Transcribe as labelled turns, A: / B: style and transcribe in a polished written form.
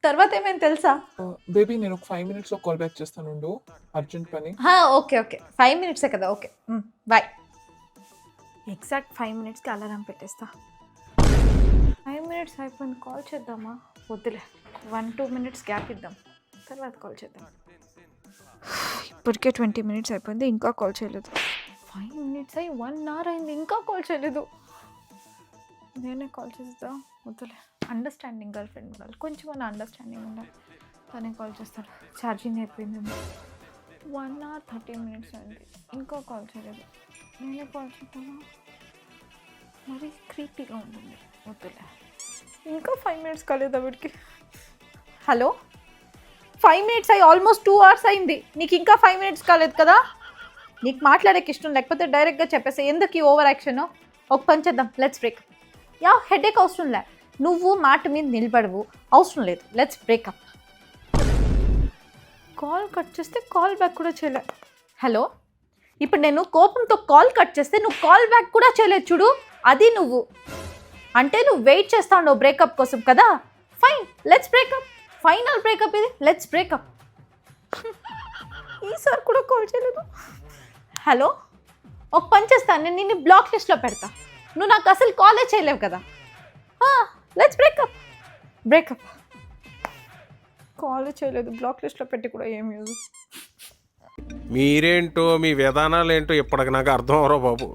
A: తర్వాత ఏమైంది తెలుసా?
B: బేబీ నేను ఒక 5 మినిట్స్లో కాల్ బ్యాక్ చేస్తానుండు, అర్జెంట్ పని.
A: ఓకే ఓకే 5 మినిట్సే కదా, ఓకే బాయ్. ఎగ్జాక్ట్ 5 మినిట్స్కి అలారం పెట్టేస్తా. 5 మినిట్స్ అయిపోయింది, కాల్ చేద్దామా? వద్దులే, 1-2 మినిట్స్ గ్యాప్ ఇద్దాం, తర్వాత కాల్ చేద్దాం. ఇప్పటికే 20 మినిట్స్ అయిపోయింది, ఇంకా కాల్ చేయలేదు. 5 మినిట్స్ అయ్యి 1 అవర్ అయింది, ఇంకా కాల్ చేయలేదు. నేనే కాల్ చేస్తా, వద్దులే. అండర్స్టాండింగ్ గర్ల్ ఫ్రెండ్ ఉండాలి, కొంచెం అండర్స్టాండింగ్ ఉండాలి. తనే కాల్ చేస్తాడు, ఛార్జింగ్ అయిపోయింది. 1 అవర్ 30 మినిట్స్ అయింది, ఇంకా కాల్ చేయలేదు. నేనే కాల్ చేద్దామా? మరి క్రీపీగా ఉంటుంది, వద్దులే. ఇంకా 5 మినిట్స్ కాలేదా వీడికి? హలో, 5 మినిట్స్ అయ్యి ఆల్మోస్ట్ 2 అవర్స్ అయింది, నీకు ఇంకా 5 మినిట్స్ కాలేదు కదా? నీకు మాట్లాడేకి ఇష్టం లేకపోతే డైరెక్ట్గా చెప్పేసి, ఎందుకు ఈ ఓవర్ యాక్షన్? ఒక పని చేద్దాం, లెట్స్ బ్రేక్. హెడేక్ అవసరం లే, నువ్వు మాట మీద నిలబడవు, అవసరం లేదు, లెట్స్ బ్రేకప్. కాల్ కట్ చేస్తే కాల్ బ్యాక్ కూడా చేయలే. హలో, ఇప్పుడు నేను కోపంతో కాల్ కట్ చేస్తే నువ్వు కాల్ బ్యాక్ కూడా చేయలేదు చూడు, అది నువ్వు అంటే నువ్వు వెయిట్ చేస్తా ఉండవు బ్రేకప్ కోసం కదా. Fine, let's breakup, final breakup ఇది, లెట్స్ బ్రేకప్. ఈసారి కూడా కాల్ చేయలేదు. హలో, ఒక పని చేస్తాను, నేను నిన్ను బ్లాక్ లిస్ట్లో పెడతా, నువ్వు నాకు అసలు కాలే చేయలేవు కదా. Let's breakup. బ్రేకప్, కాల్ చేయలేదు, బ్లాక్ లిస్ట్లో పెట్టి కూడా ఏం యూజ్.
C: మీరేంటో మీ విధానాలు ఏంటో ఇప్పటికి నాకు అర్థం అవరో బాబు.